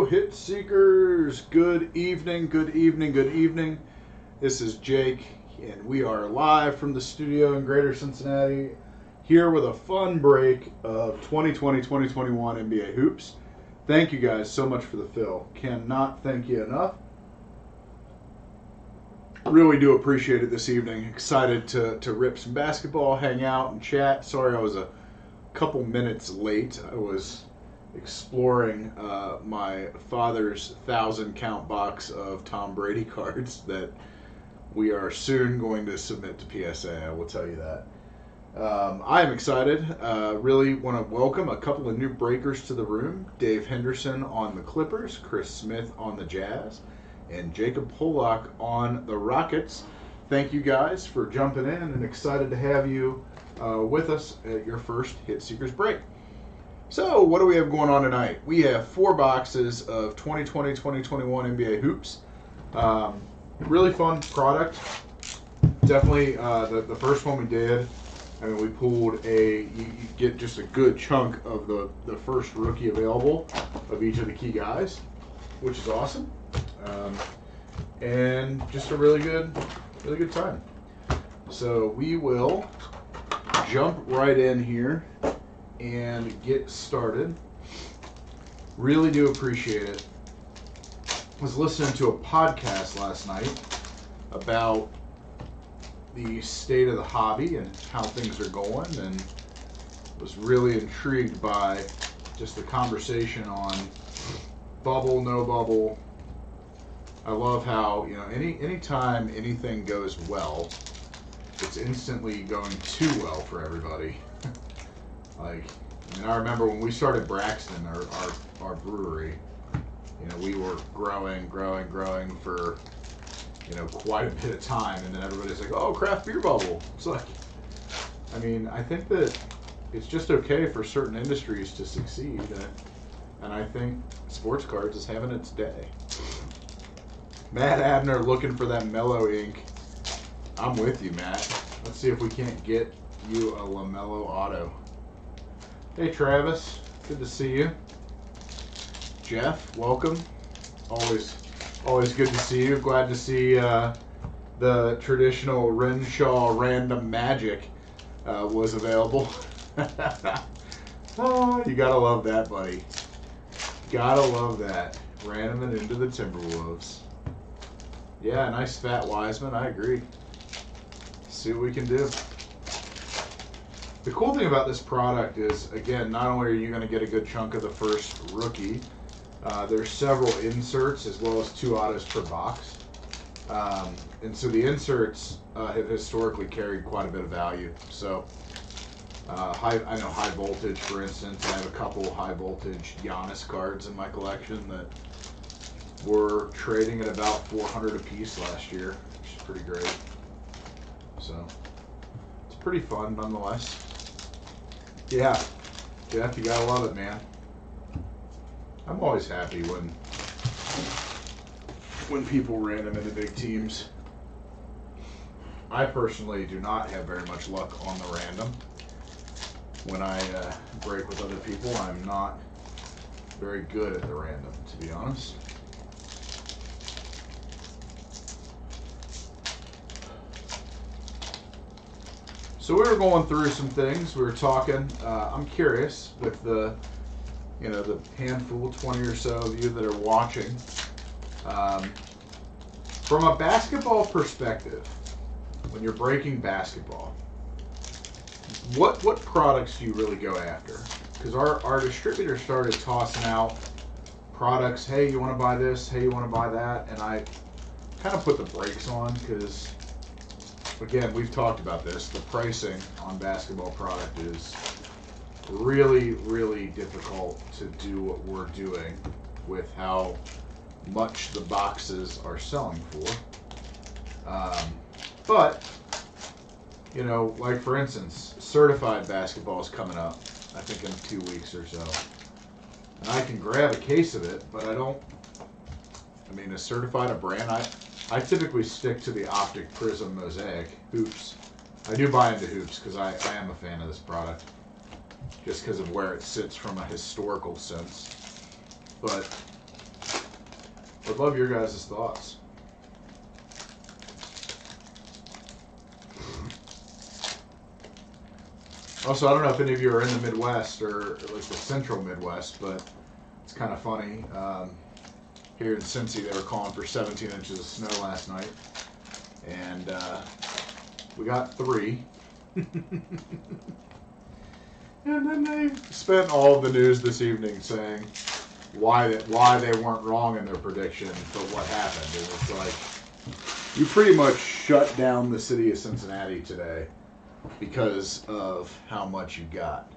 Hit Seekers. Good evening, good evening, good evening. This is Jake, and we are live from the studio in Greater Cincinnati, here with a fun break of 2020-2021 NBA hoops. Thank you guys so much for the fill. Cannot thank you enough. Really do appreciate it this evening. Excited to rip some basketball, hang out, and chat. Sorry I was a couple minutes late. I was exploring my father's 1,000-count box of Tom Brady cards that we are soon going to submit to PSA. I will tell you that. I am excited. Really want to welcome a couple of new breakers to the room. Dave Henderson on the Clippers, Chris Smith on the Jazz, and Jacob Pollock on the Rockets. Thank you guys for jumping in, and excited to have you with us at your first Hit Seekers break. So, what do we have going on tonight? We have 4 boxes of 2020-2021 NBA hoops. Really fun product. Definitely the first one we did, I mean, we pulled you get just a good chunk of the first rookie available of each of the key guys, which is awesome. And just a really good time. So we will jump right in here and get started. Really do appreciate it. I was listening to a podcast last night about the state of the hobby and how things are going, and was really intrigued by just the conversation on bubble, no bubble. I love how, anytime anything goes well, it's instantly going too well for everybody. I remember when we started Braxton, our brewery, we were growing for, quite a bit of time, and then everybody's like, oh, craft beer bubble. It's like, I think that it's just okay for certain industries to succeed, and I think sports cards is having its day. Matt Abner looking for that mellow ink. I'm with you, Matt. Let's see if we can't get you a LaMelo auto. Hey, Travis. Good to see you. Jeff, welcome. Always good to see you. Glad to see the traditional Renshaw Random Magic was available. Oh, you gotta love that, buddy. Gotta love that. Random and into the Timberwolves. Yeah, nice fat Wiseman. I agree. See what we can do. The cool thing about this product is, again, not only are you going to get a good chunk of the first rookie, there's several inserts as well as 2 autos per box. And so the inserts have historically carried quite a bit of value. So I know high voltage, for instance. I have a couple high voltage Giannis cards in my collection that were trading at about $400 a piece last year, which is pretty great. So it's pretty fun nonetheless. Yeah, Jeff, you gotta love it, man. I'm always happy when people random into big teams. I personally do not have very much luck on the random. When I break with other people, I'm not very good at the random, to be honest. So we were going through some things. We were talking. I'm curious with the handful, 20 or so of you that are watching. From a basketball perspective, when you're breaking basketball, what products do you really go after? Because our distributor started tossing out products. Hey, you want to buy this? Hey, you want to buy that? And I kind of put the brakes on because, again, we've talked about this. The pricing on basketball product is really, really difficult to do what we're doing with how much the boxes are selling for. But, like for instance, certified basketball is coming up, I think in 2 weeks or so. And I can grab a case of it, but is certified a brand? I typically stick to the Optic Prism Mosaic hoops. I do buy into hoops because I am a fan of this product, just because of where it sits from a historical sense. But I'd love your guys' thoughts. Also, I don't know if any of you are in the Midwest or like the central Midwest, but it's kind of funny. Here in Cincy, they were calling for 17 inches of snow last night, and we got 3. And then they spent all of the news this evening saying why they weren't wrong in their prediction, but what happened. And it's like, you pretty much shut down the city of Cincinnati today because of how much you got.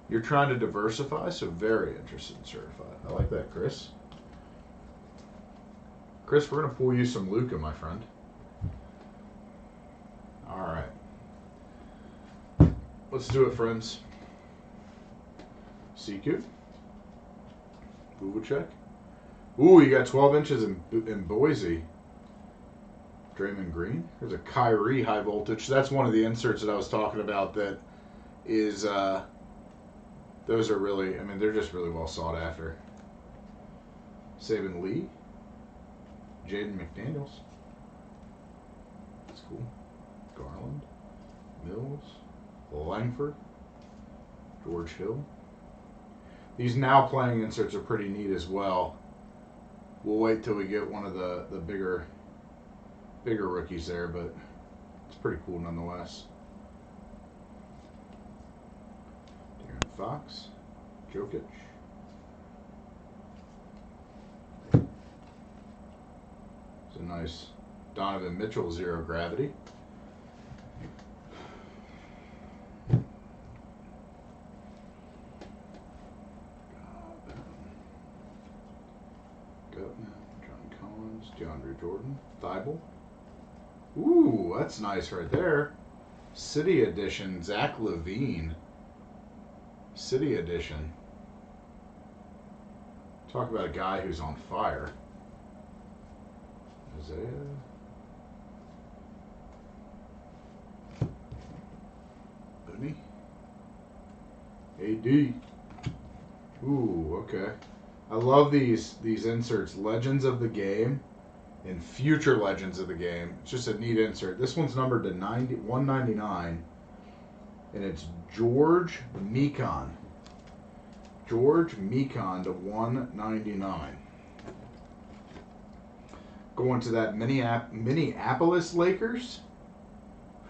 You're trying to diversify, so very interested in certified. I like that, Chris. Chris, we're going to pull you some Luca, my friend. All right. Let's do it, friends. CQ. Bubacek. Ooh, you got 12 inches in Boise. Draymond Green. There's a Kyrie high voltage. That's one of the inserts that I was talking about that is, those are really, I mean, they're just really well sought after. Saban Lee. Jaden McDaniels. That's cool. Garland. Mills. Langford. George Hill. These now playing inserts are pretty neat as well. We'll wait till we get one of the bigger rookies there, but it's pretty cool nonetheless. De'Aaron Fox, Jokic. It's a nice Donovan Mitchell zero gravity. John Collins, DeAndre Jordan, Thibault. Ooh, that's nice right there. City Edition, Zach LaVine. City Edition. Talk about a guy who's on fire. Isaiah. Bunny. AD. Ooh, okay. I love these inserts. Legends of the Game and Future Legends of the Game. It's just a neat insert. This one's numbered to 199, and it's George Mekon. George Mekon to 199. Going to that Minneapolis Lakers.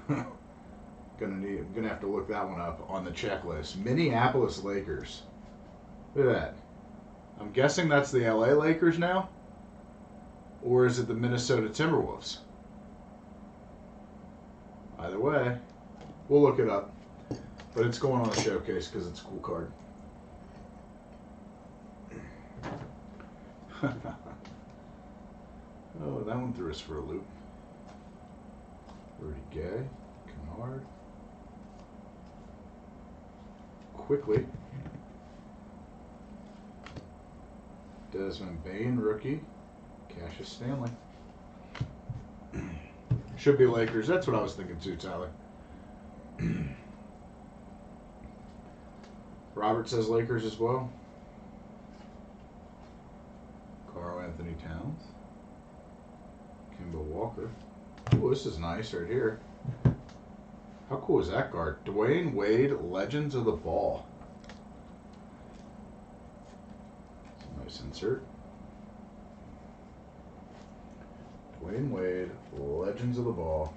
Gonna have to look that one up on the checklist. Minneapolis Lakers. Look at that. I'm guessing that's the LA Lakers now? Or is it the Minnesota Timberwolves? Either way, we'll look it up. But it's going on a showcase because it's a cool card. Oh, that one threw us for a loop. Rudy Gay, Kennard. Quickly. Desmond Bain, rookie. Cassius Stanley. Should be Lakers. That's what I was thinking too, Tyler. Robert says Lakers as well. Karl Anthony Towns. Kemba Walker. Oh, this is nice right here. How cool is that card? Dwayne Wade, Legends of the Ball. Nice insert. Dwayne Wade, Legends of the Ball.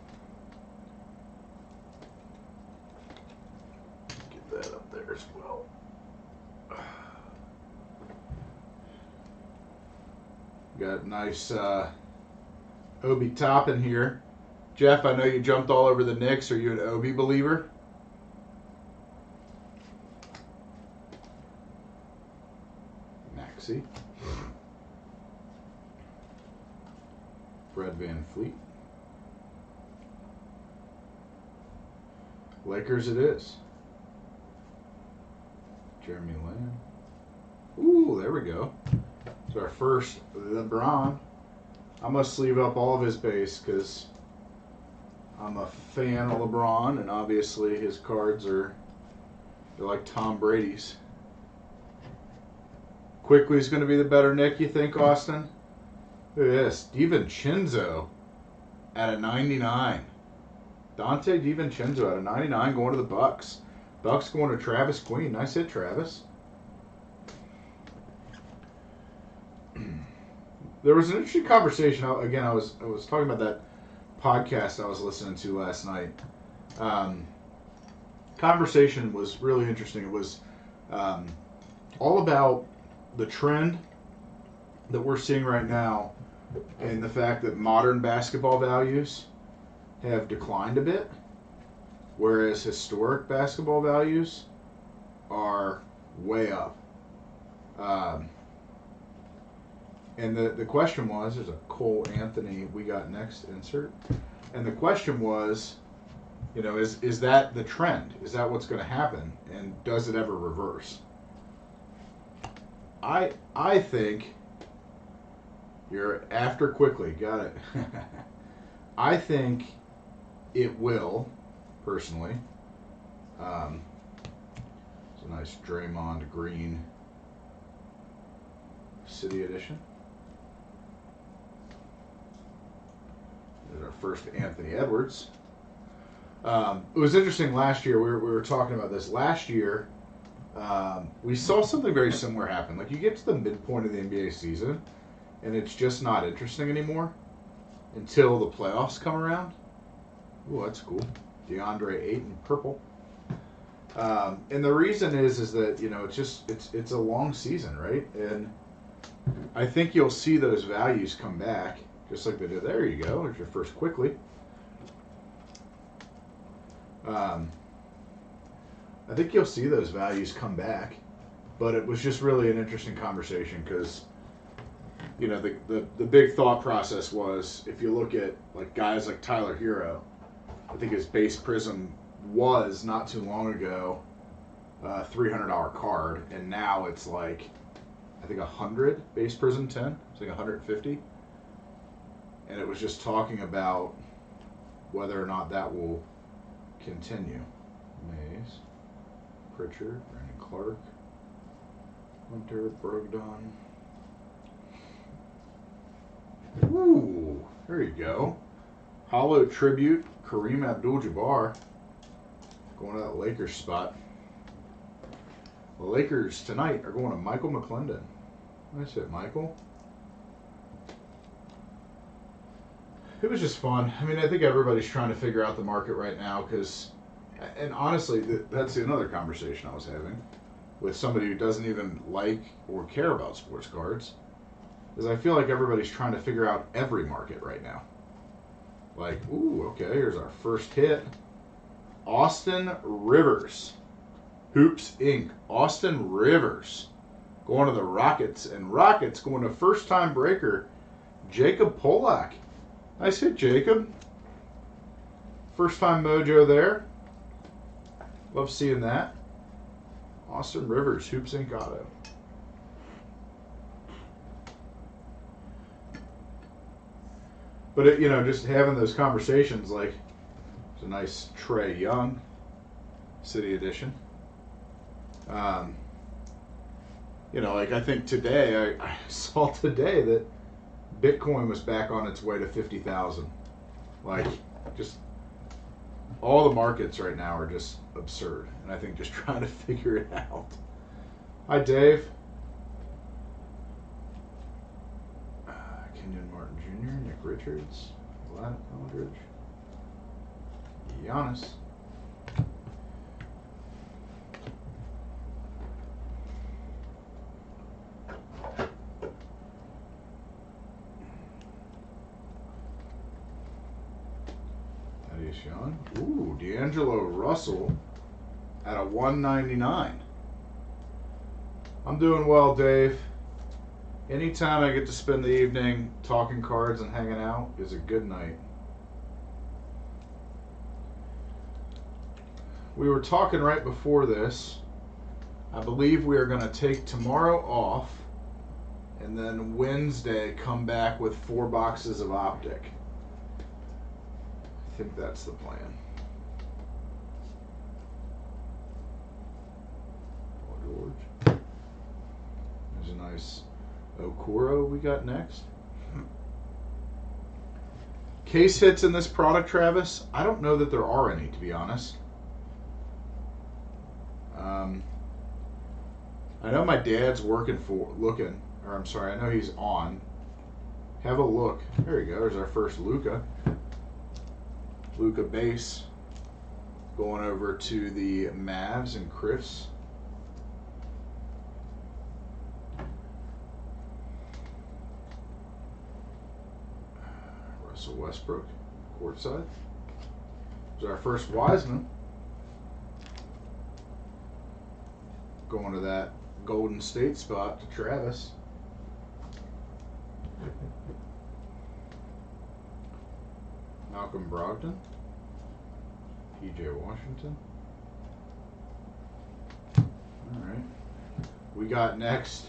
Get that up there as well. Got nice Obi Toppin here. Jeff, I know you jumped all over the Knicks. Are you an Obi believer? Maxey. Fred Van Fleet. Lakers it is. Jeremy Lamb. Ooh, there we go. It's our first LeBron. I must sleeve up all of his base because I'm a fan of LeBron, and obviously his cards they're like Tom Brady's. Quickly's going to be the better Nick, you think, Austin? Look at this. DiVincenzo at a 99. Dante DiVincenzo at a 99 going to the Bucks. Bucks going to Travis Queen. Nice hit, Travis. There was an interesting conversation. Again, I was talking about that podcast I was listening to last night. Conversation was really interesting. It was all about the trend that we're seeing right now and the fact that modern basketball values have declined a bit, whereas historic basketball values are way up. And the question was, there's a Cole Anthony we got next insert, and the question was, you know, is that the trend? Is that what's going to happen? And does it ever reverse? I think you're after quickly. Got it. I think it will, personally. It's a nice Draymond Green City Edition. There's our first Anthony Edwards. It was interesting last year. We were talking about this last year. We saw something very similar happen. Like, you get to the midpoint of the NBA season, and it's just not interesting anymore until the playoffs come around. Ooh, that's cool. DeAndre Ayton, purple. And the reason is that, you know, it's a long season, right? And I think you'll see those values come back, just like they did. There you go. There's your first quickly. I think you'll see those values come back, but it was just really an interesting conversation because, you know, the big thought process was, if you look at like guys like Tyler Hero, I think his base prism was not too long ago a $300 card, and now it's like, I think 100 base prism 10. It's like 150, and it was just talking about whether or not that will continue. Mays, Pritchard, Brandon Clark, Hunter, Brogdon. Ooh, there you go. Hollow tribute, Kareem Abdul-Jabbar. Going to that Lakers spot. The Lakers tonight are going to Michael McClendon. Nice hit, Michael. It was just fun. I mean, I think everybody's trying to figure out the market right now because, and honestly, that's another conversation I was having with somebody who doesn't even like or care about sports cards, is I feel like everybody's trying to figure out every market right now. Like, ooh, okay, here's our first hit. Austin Rivers. Hoops Inc. Austin Rivers going to the Rockets, and Rockets going to first-time breaker Jacob Polak. Nice hit, Jacob. First-time mojo there. Love seeing that. Austin Rivers, Hoops Inc. auto. But, you know, just having those conversations, like, it's a nice Trae Young City Edition. You know, like, I think today, I saw today that Bitcoin was back on its way to 50,000. Like, just all the markets right now are just absurd. And I think just trying to figure it out. Hi, Dave. Kenyon Martin Jr., Nick Richards, Vlad Aldridge, Giannis. Sean. Ooh, D'Angelo Russell at a 199. I'm doing well, Dave. Anytime I get to spend the evening talking cards and hanging out is a good night. We were talking right before this. I believe we are going to take tomorrow off and then Wednesday come back with 4 boxes of Optic. I think that's the plan. Paul George. There's a nice Okoro we got next. Case hits in this product, Travis? I don't know that there are any, to be honest. I know my dad's looking, or I'm sorry, I know he's on. Have a look. There you go. There's our first Luka. Luka base. Going over to the Mavs and Chris. Russell Westbrook, courtside. There's our first Wiseman. Going to that Golden State spot to Travis. Malcolm Brogdon. PJ Washington. Alright. We got next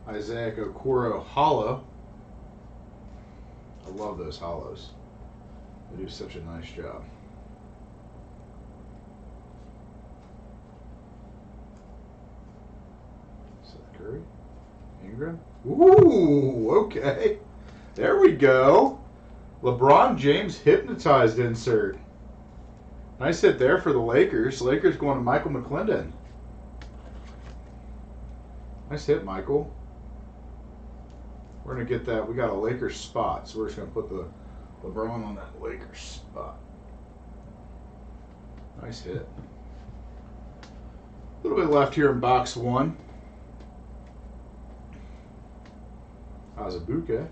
Isaac Okoro Hollow. I love those hollows. They do such a nice job. Seth Curry. Ingram. Ooh, okay. There we go. LeBron James hypnotized insert. Nice hit there for the Lakers. Lakers going to Michael McClendon. Nice hit, Michael. We're going to get that. We got a Lakers spot, so we're just going to put the LeBron on that Lakers spot. Nice hit. A little bit left here in box one. Azubuike.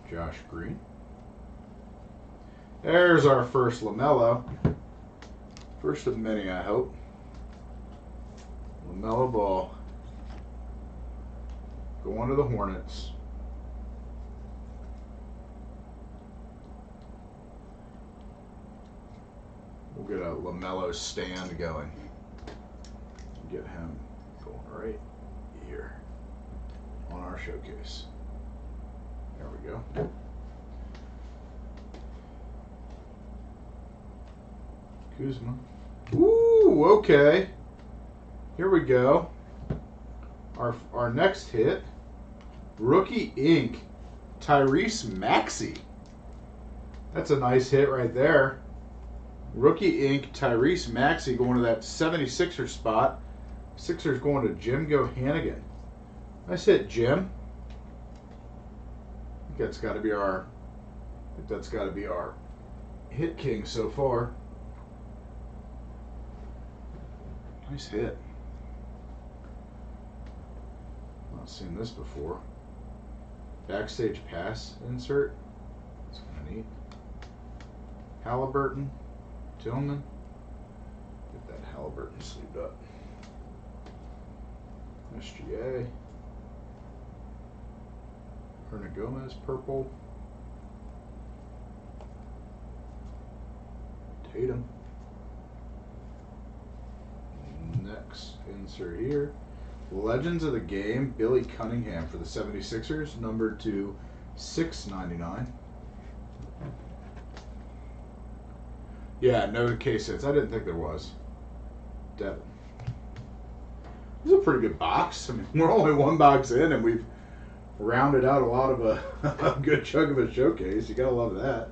Josh Green. There's our first LaMelo. First of many, I hope. LaMelo Ball. Going to the Hornets. We'll get a LaMelo stand going. Get him going right here on our showcase. There we go. Kuzma. Ooh, okay. Here we go. Our next hit. Rookie Ink. Tyrese Maxey. That's a nice hit right there. Rookie Ink. Tyrese Maxey going to that 76er spot. Sixers going to Jim Gohannigan. Nice hit, Jim. I think that's got to be our hit king so far. Nice hit. Not seen this before. Backstage pass insert. That's kind of neat. Halliburton. Tillman. Get that Halliburton sleeved up. SGA. Hernan Gomez, purple. Tatum. Next insert here. Legends of the Game, Billy Cunningham for the 76ers, numbered to 699. Yeah, no case hits. I didn't think there was. Devin. This is a pretty good box. I mean, we're only one box in, and we've rounded out a lot of a good chunk of a showcase. You gotta love that.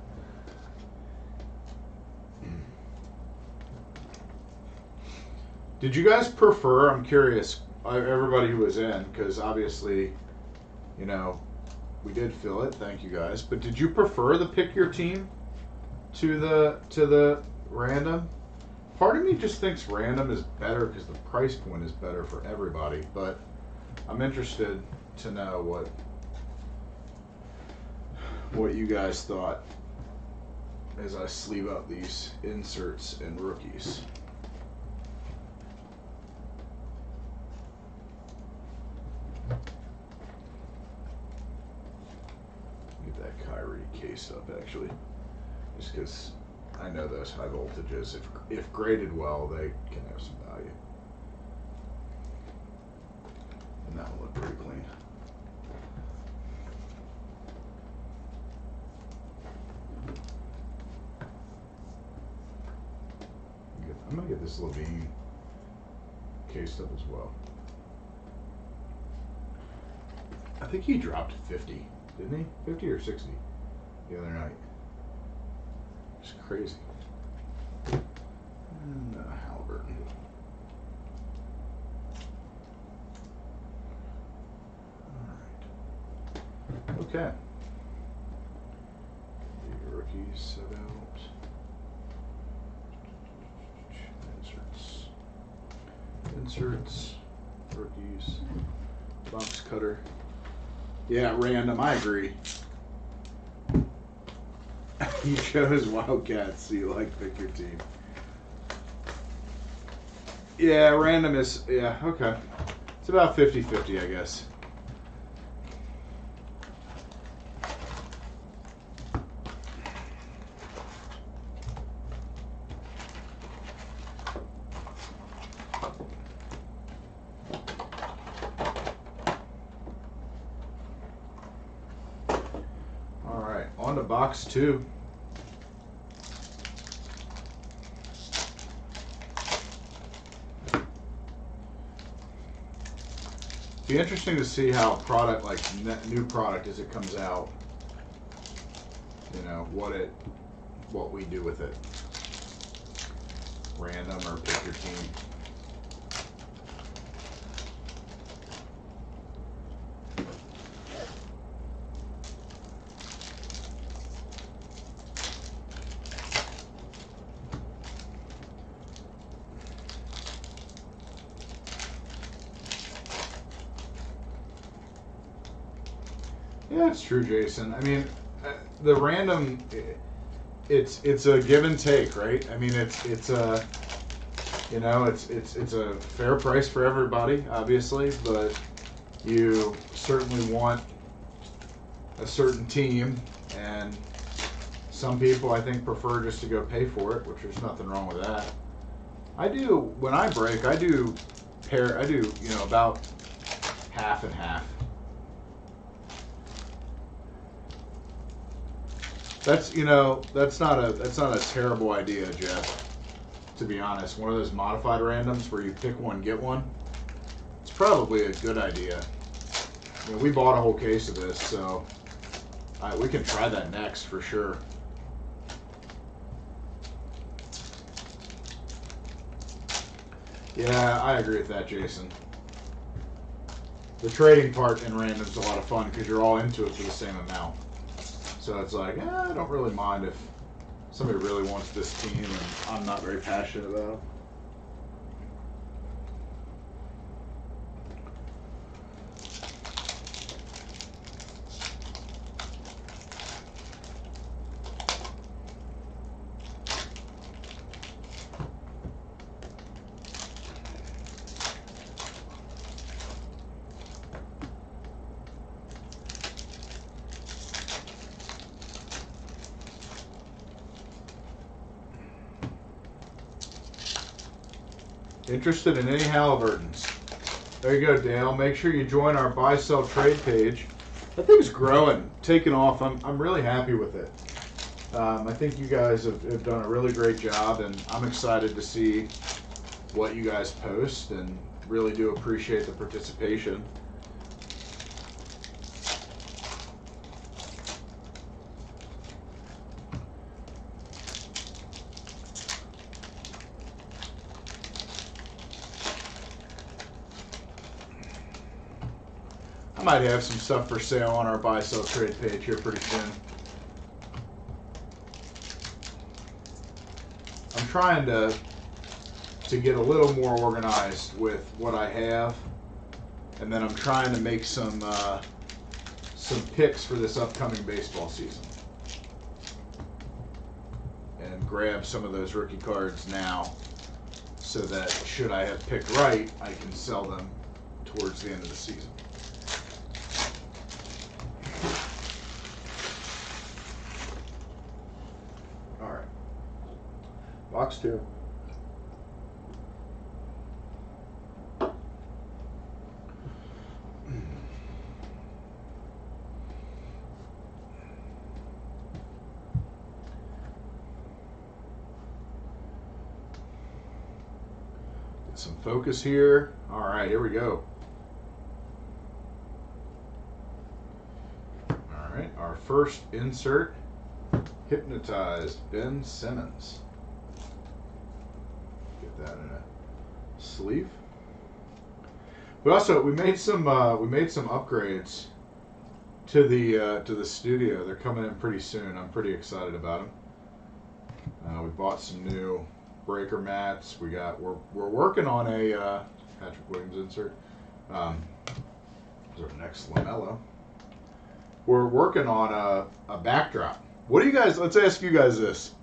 Did you guys prefer? I'm curious. Everybody who was in, because obviously, you know, we did fill it. Thank you guys. But did you prefer the pick your team to the random? Part of me just thinks random is better because the price point is better for everybody. But I'm interested to know what you guys thought as I sleeve up these inserts and rookies. Get that Kyrie case up actually, just because I know those high voltages, if graded well, they can have some value. And that will look pretty clean. I'm going to get this Levine cased up as well. think he dropped 50, didn't he? 50 or 60 the other night. It's crazy. And Halliburton. All right. Okay. The rookies set out. Inserts. Rookies. Box cutter. Yeah, random. I agree. You chose Wildcats, so you like pick your team. Yeah, random is, yeah, okay. It's about 50-50, I guess. All right, on to box 2. Be interesting to see how product, like new product as it comes out, you know, what we do with it. Random or pick your team. Yeah, it's true, Jason. I mean, the random, it's a give and take, right? I mean, it's a, you know, it's a fair price for everybody, obviously, but you certainly want a certain team, and some people I think prefer just to go pay for it, which there's nothing wrong with that. I do, when I break, I do, you know, about half and half. That's, you know, that's not a terrible idea, Jeff. To be honest, one of those modified randoms where you pick one, get one. It's probably a good idea. I mean, we bought a whole case of this, so we can try that next for sure. Yeah, I agree with that, Jason. The trading part in random's a lot of fun because you're all into it for the same amount. So it's like, I don't really mind if somebody really wants this team and I'm not very passionate about Interested in any Halliburtons? There you go, Dale. Make sure you join our buy sell trade page. That thing's growing, taking off. I'm really happy with it. I think you guys have done a really great job, and I'm excited to see what you guys post, and really do appreciate the participation. I might have some stuff for sale on our buy sell trade page here pretty soon. I'm trying to get a little more organized with what I have, and then I'm trying to make some picks for this upcoming baseball season, and grab some of those rookie cards now, so that should I have picked right, I can sell them towards the end of the season. Box 2. Get some focus here. All right, here we go. right, our first insert, hypnotized Ben Simmons. Get that in a sleeve. But also, we made some upgrades to the studio. They're coming in pretty soon. I'm pretty excited about them. We bought some new breaker mats. We're working on a Patrick Williams insert. Is our next LaMelo. We're working on a backdrop. What do you guys? Let's ask you guys this.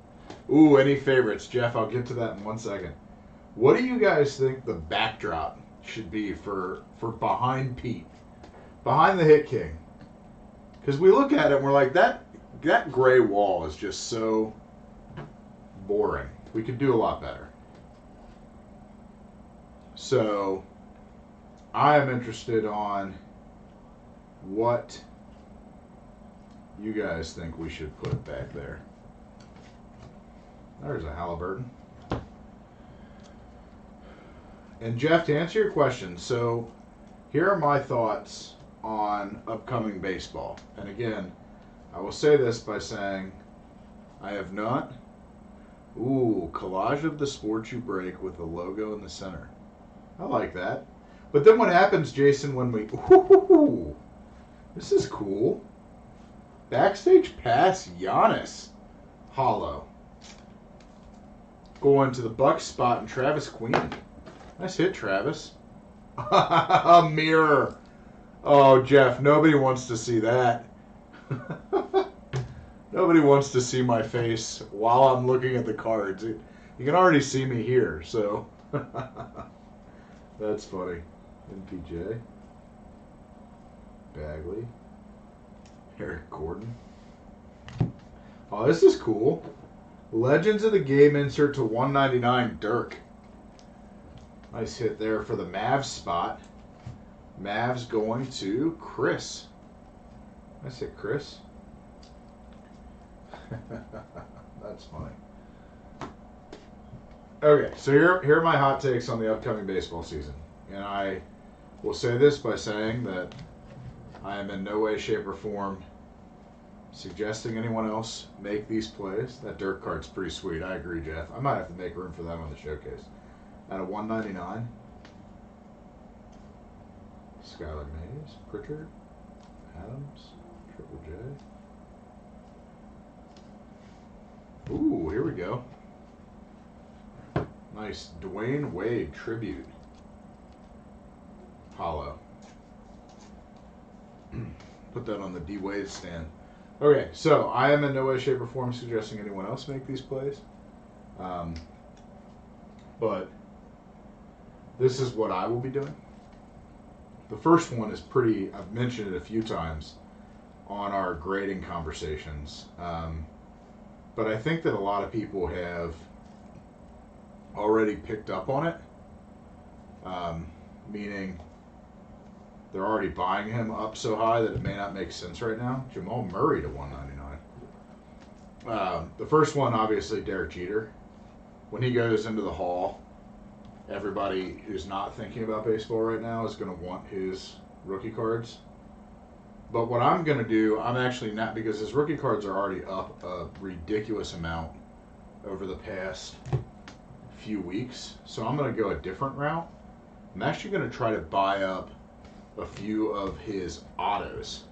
Ooh, any favorites, Jeff? I'll get to that in 1 second. What do you guys think the backdrop should be for behind Pete, behind the Hit King? Because we look at it and we're like, that gray wall is just so boring. We could do a lot better. So I am interested on what you guys think we should put back there. There's a Halliburton. And Jeff, to answer your question, so here are my thoughts on upcoming baseball. And again, I will say this by saying I have not. Ooh, collage of the sports you break with the logo in the center. I like that. But then what happens, Jason, when we... Ooh, this is cool. Backstage pass Giannis. Hollow. Going to the Bucks spot and Travis Queen. Nice hit, Travis. A mirror. Oh, Jeff, nobody wants to see that. Nobody wants to see my face while I'm looking at the cards. You can already see me here, so... That's funny. MPJ. Bagley. Eric Gordon. Oh, this is cool. Legends of the Game insert to 199 Dirk. Nice hit there for the Mavs spot. Mavs going to Chris. Nice hit, Chris. That's funny. Okay, so here are my hot takes on the upcoming baseball season. And I will say this by saying that I am in no way, shape, or form suggesting anyone else make these plays. That Dirk card's pretty sweet. I agree, Jeff. I might have to make room for that on the showcase. At a 199. Skylar Mays, Pritchard, Adams, Triple J. Ooh, here we go. Nice Dwayne Wade tribute. Hollow. Put that on the D Wade stand. Okay, so I am in no way, shape, or form suggesting anyone else make these plays. But this is what I will be doing. The first one is pretty, I've mentioned it a few times on our grading conversations. But I think that a lot of people have already picked up on it. Meaning they're already buying him up so high that it may not make sense right now. Jamal Murray to 199. The first one, obviously, Derek Jeter. When he goes into the hall, everybody who's not thinking about baseball right now is going to want his rookie cards. But what I'm going to do, I'm actually not, because his rookie cards are already up a ridiculous amount over the past few weeks. So I'm going to go a different route. I'm actually going to try to buy up a few of his autos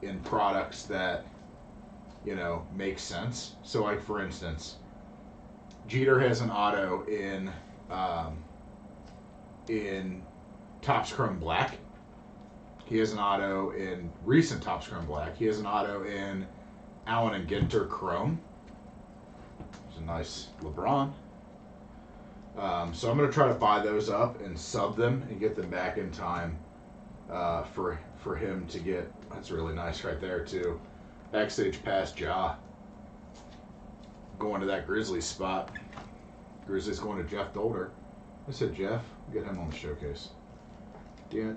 in products that, you know, make sense. So, like, for instance, Jeter has an auto in Topps Chrome Black. He has an auto in recent Topps Chrome Black. He has an auto in Allen and Ginter Chrome. It's a nice LeBron. So I'm going to try to buy those up and sub them and get them back in time for him to get. That's really nice right there too. Backstage pass Ja. Going to that Grizzlies spot. Grizzlies going to Jeff Dolder. I said Jeff, get him on the showcase.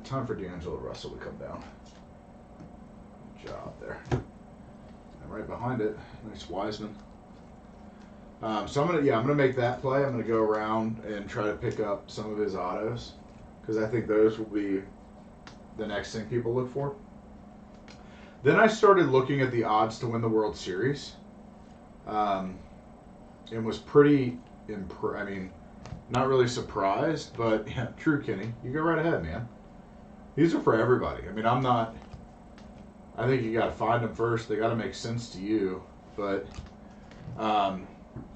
Time for D'Angelo Russell to come down. Good job there. And right behind it, nice Wiseman. So I'm gonna make that play. I'm gonna go around and try to pick up some of his autos because I think those will be the next thing people look for. Then I started looking at the odds to win the World Series, and was pretty I mean, not really surprised, but yeah, true, Kenny. You go right ahead, man. These are for everybody. I mean, I'm not. I think you got to find them first. They got to make sense to you. But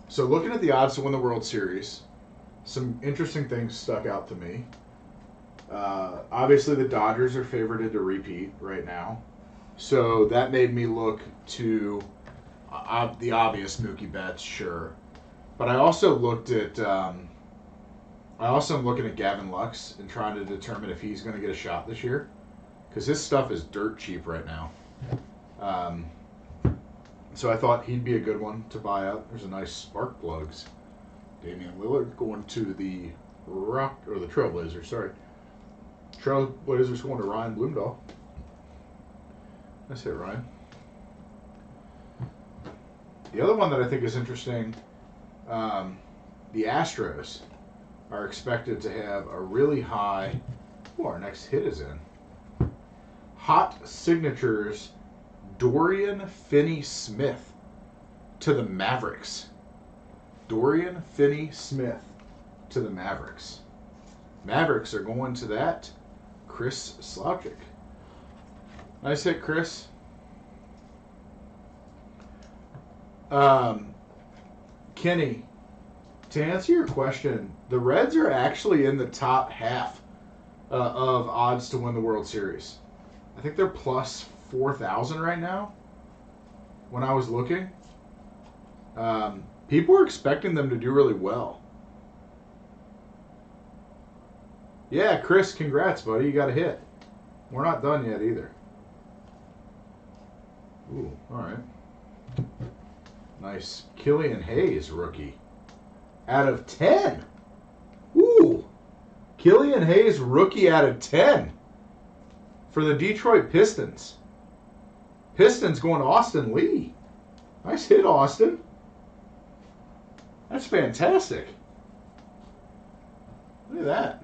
so looking at the odds to win the World Series, some interesting things stuck out to me. Obviously, the Dodgers are favored to repeat right now, so that made me look to the obvious Mookie Betts, sure. But I also looked at. I also am looking at Gavin Lux and trying to determine if he's going to get a shot this year, because his stuff is dirt cheap right now. So I thought he'd be a good one to buy up. There's a nice spark plugs. Damian Lillard going to the Trailblazers. Sorry, Trailblazers going to Ryan Bloomdahl. That's it, Ryan. The other one that I think is interesting, the Astros are expected to have a really high. Oh, our next hit is in. Hot signatures, Dorian Finney-Smith to the Mavericks. Dorian Finney-Smith to the Mavericks. Mavericks are going to that Chris Slouchick. Nice hit, Chris. Kenny, to answer your question, the Reds are actually in the top half of odds to win the World Series. I think they're plus 4,000 right now. When I was looking, people are expecting them to do really well. Yeah, Chris, congrats, buddy. You got a hit. We're not done yet either. Ooh, all right. Nice. Killian Hayes, rookie. Out of 10. Ooh. Killian Hayes, rookie out of 10. For the Detroit Pistons. Pistons going to Austin Lee. Nice hit, Austin. That's fantastic. Look at that.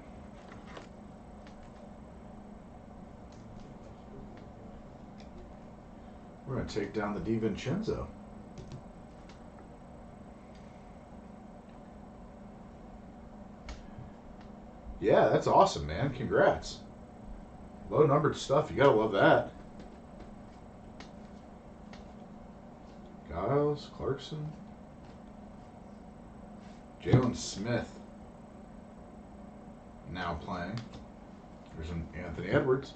We're going to take down the DiVincenzo. Yeah, that's awesome, man. Congrats. Low numbered stuff. You got to love that. Giles, Clarkson. Jalen Smith. Now playing. There's an Anthony Edwards.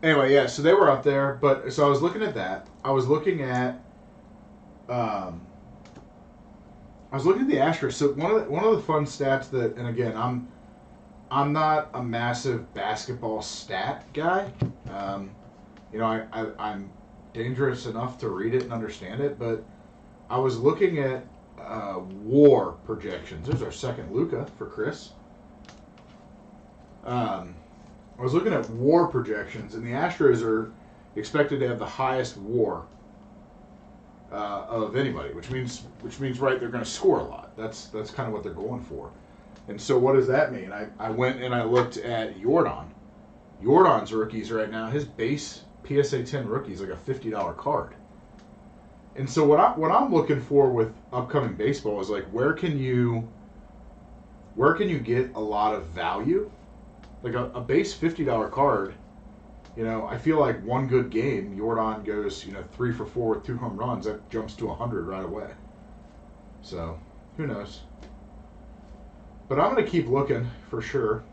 Anyway, yeah, so they were up there, but so I was looking at that. I was looking at the Astros. So one of the fun stats that, and again, I'm not a massive basketball stat guy. I'm dangerous enough to read it and understand it, but I was looking at WAR projections. There's our second Luka for Chris. I was looking at WAR projections, and the Astros are expected to have the highest WAR of anybody, which means right, they're going to score a lot. That's kind of what they're going for. And so what does that mean? I went and I looked at Jordan. Jordan's rookies right now, his base PSA 10 rookie is like a $50 card. And so what I'm looking for with upcoming baseball is like where can you get a lot of value? Like a base $50 card, I feel like one good game, Jordan goes, 3 for 4 with 2 home runs, that jumps to 100 right away. So, who knows? But I'm going to keep looking for sure.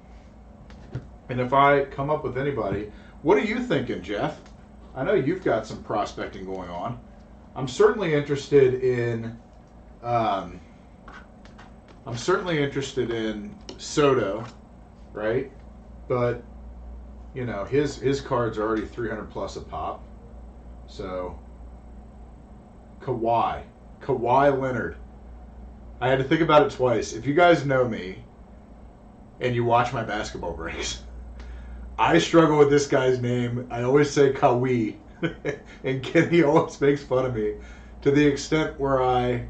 And if I come up with anybody, what are you thinking, Jeff? I know you've got some prospecting going on. I'm certainly interested in Soto, right? But his cards are already 300 plus a pop. So Kawhi Leonard. I had to think about it twice. If you guys know me and you watch my basketball breaks, I struggle with this guy's name. I always say Kawhi, and Kenny always makes fun of me to the extent where I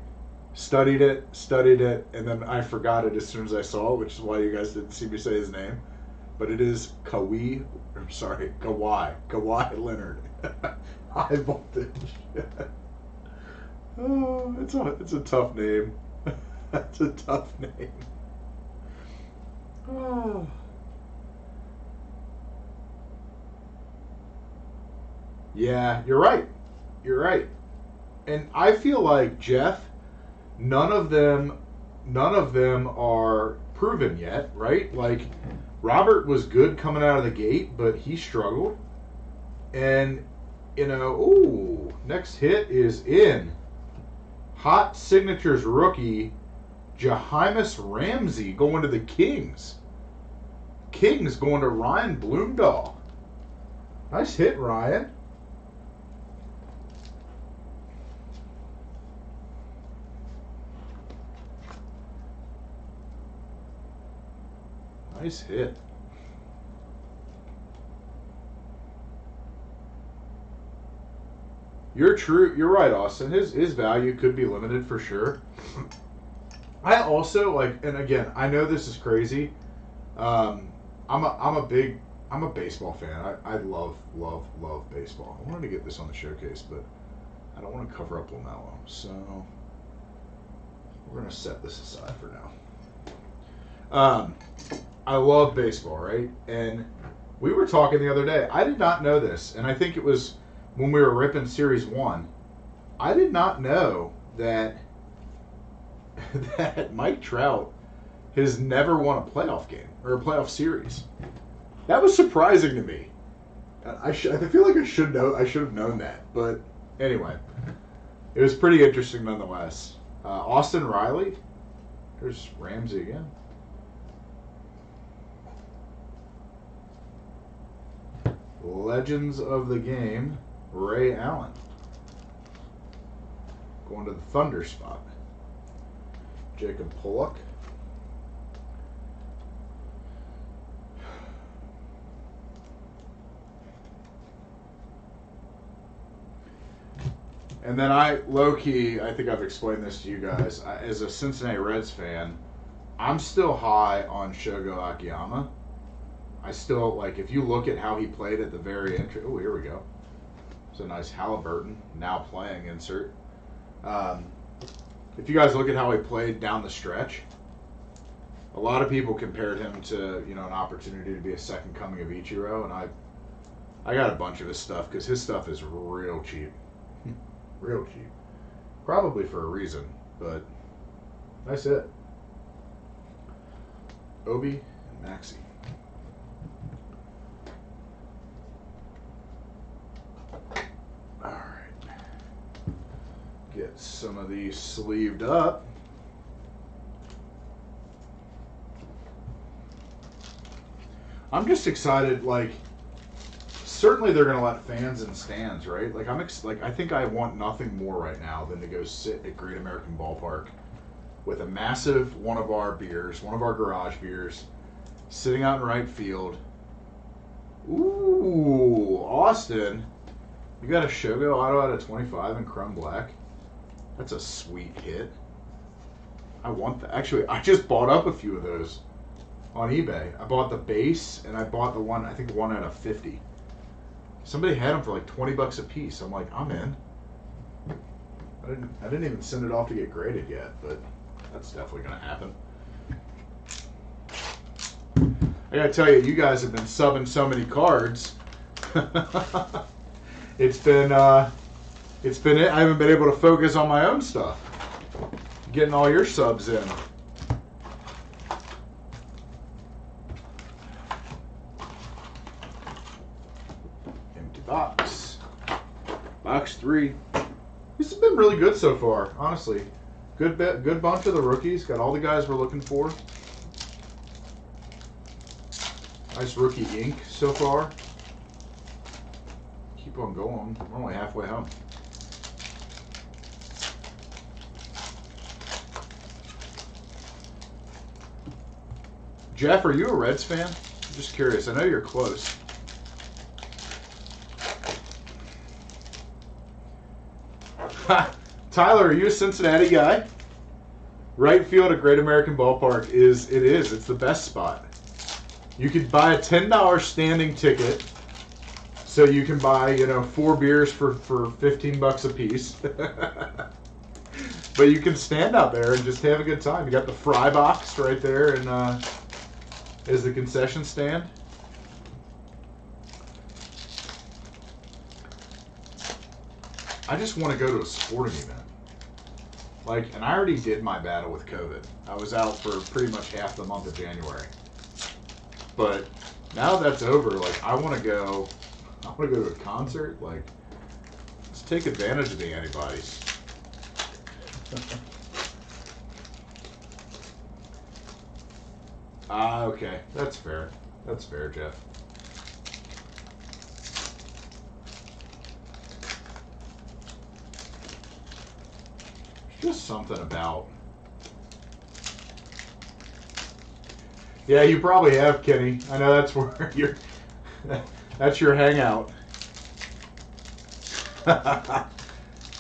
studied it, and then I forgot it as soon as I saw it, which is why you guys didn't see me say his name. but it is Kawhi Leonard. High voltage. Oh, it's a tough name. That's a tough name. Oh. Yeah, you're right. You're right. And I feel like, Jeff, none of them are proven yet, right? Like, Robert was good coming out of the gate, but he struggled. And, next hit is in. Hot Signatures rookie, Jahimus Ramsey going to the Kings. Kings going to Ryan Bloomdahl. Nice hit, Ryan. Nice hit. You're right, Austin. His value could be limited for sure. I also and again, I know this is crazy. I'm a baseball fan. I love baseball. I wanted to get this on the showcase, but I don't want to cover up LaMelo, so we're gonna set this aside for now. I love baseball, right? And we were talking the other day. I did not know this, and I think it was when we were ripping Series 1. I did not know that Mike Trout has never won a playoff game or a playoff series. That was surprising to me. I feel like I should have known that, but anyway, it was pretty interesting nonetheless. Austin Riley, there's Ramsey again. Legends of the Game, Ray Allen. Going to the Thunder spot. Jacob Pollock. And then low-key, I think I've explained this to you guys. As a Cincinnati Reds fan, I'm still high on Shogo Akiyama. I still, if you look at how he played at the very entry. Oh, here we go. It's a nice Halliburton, now playing insert. If you guys look at how he played down the stretch, a lot of people compared him to, an opportunity to be a second coming of Ichiro, and I got a bunch of his stuff because his stuff is real cheap. Real cheap. Probably for a reason, but nice hit. Obi and Maxey. Get some of these sleeved up. I'm just excited. Certainly they're going to let fans in stands, right? I think I want nothing more right now than to go sit at Great American Ballpark with a massive one of our garage beers, sitting out in right field. Ooh, Austin, you got a Shogo auto out of 25 in Chrome Black. That's a sweet hit. I want that. Actually, I just bought up a few of those on eBay. I bought the base, and I bought the one out of 50. Somebody had them for $20 a piece. I'm like, I'm in. I didn't even send it off to get graded yet, but that's definitely going to happen. I got to tell you, you guys have been subbing so many cards. It's been I haven't been able to focus on my own stuff. Getting all your subs in. Empty box. Box 3. This has been really good so far, honestly. Good bunch of the rookies. Got all the guys we're looking for. Nice rookie ink so far. Keep on going. We're only halfway home. Jeff, are you a Reds fan? I'm just curious. I know you're close. Tyler, are you a Cincinnati guy? Right field at Great American Ballpark it's the best spot. You could buy a $10 standing ticket, so you can buy 4 beers for $15 a piece. But you can stand out there and just have a good time. You got the fry box right there, and is the concession stand. I just want to go to a sporting event. And I already did my battle with COVID. I was out for pretty much half the month of January. But now that's over, I want to go to a concert. Let's take advantage of the antibodies. Okay. That's fair. That's fair, Jeff. There's just something about... Yeah, you probably have, Kenny. I know that's where you're... That's your hangout.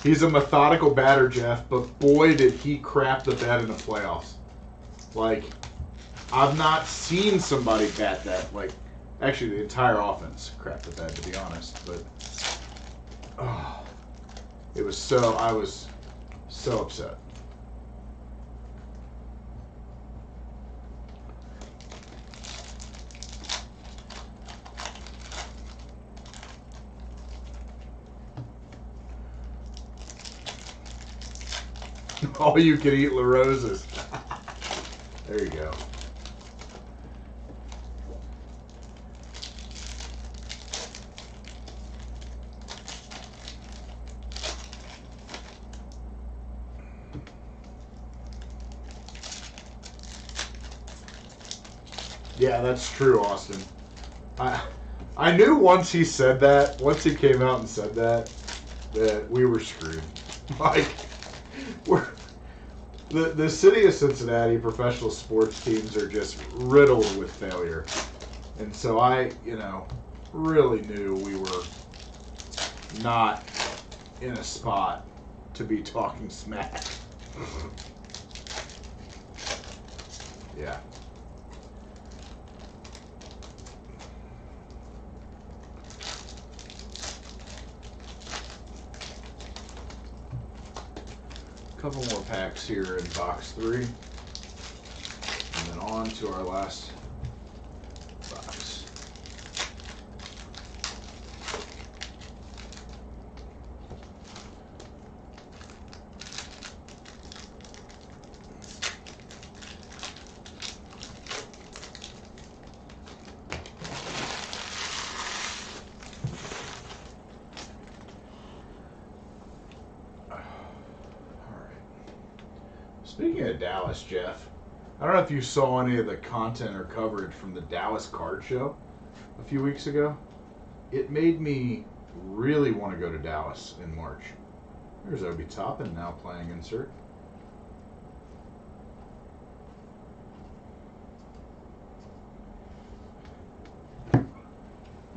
He's a methodical batter, Jeff, but boy, did he crap the bed in the playoffs. I've not seen somebody bat that. Actually, the entire offense crapped the bed, to be honest. But, I was so upset. All you can eat La Roses. There you go. Yeah, that's true, Austin. I knew once he said that, once he came out and said that we were screwed. The city of Cincinnati professional sports teams are just riddled with failure. And so I, really knew we were not in a spot to be talking smack. Yeah. Couple more packs here in box 3, and then on to our last box. Speaking of Dallas, Jeff, I don't know if you saw any of the content or coverage from the Dallas card show a few weeks ago. It made me really want to go to Dallas in March. There's Obi Toppin now playing insert.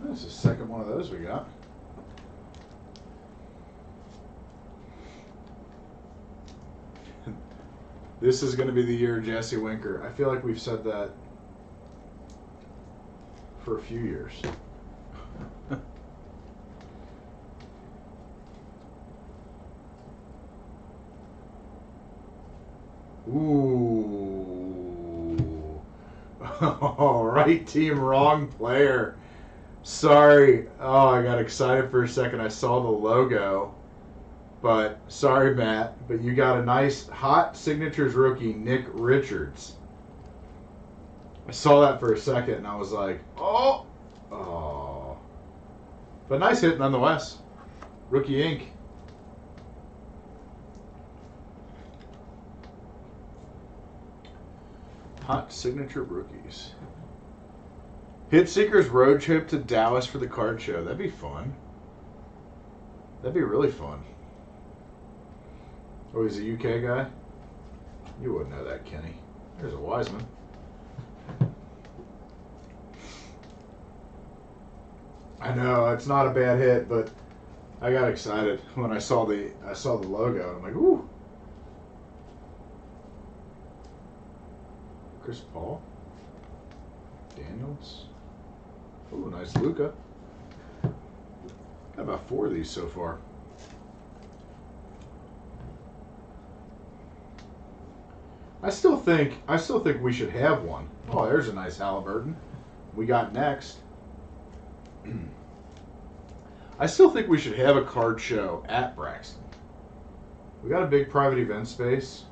This is the second one of those we got. This is going to be the year Jesse Winker. I feel like we've said that for a few years. Ooh. All right, team, wrong player. Sorry. Oh, I got excited for a second. I saw the logo. But, sorry, Matt, but you got a nice hot signatures rookie, Nick Richards. I saw that for a second, and I was like, oh. But nice hit nonetheless. Rookie ink. Hot signature rookies. Hit Seekers road trip to Dallas for the card show. That'd be fun. That'd be really fun. Oh, he's a UK guy? You wouldn't know that, Kenny. There's a Wiseman. I know, it's not a bad hit, but I got excited when I saw the logo. I'm like, ooh. Chris Paul? Daniels. Oh, nice Luka. Got about 4 of these so far. I still think we should have one. Oh, there's a nice Halliburton. We got next. I still think we should have a card show at Braxton. We got a big private event space.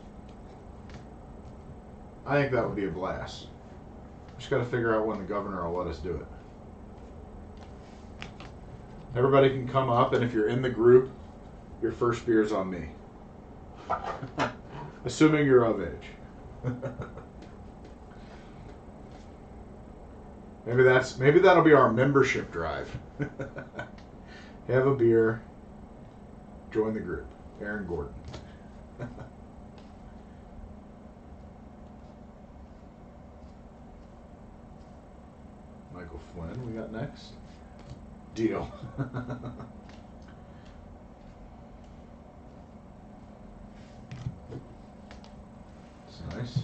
I think that would be a blast. Just got to figure out when the governor will let us do it. Everybody can come up, and if you're in the group, your first beer's on me. Assuming you're of age. Maybe that'll be our membership drive. Have a beer. Join the group. Aaron Gordon. Michael Flynn, we got next. Deal. It's nice.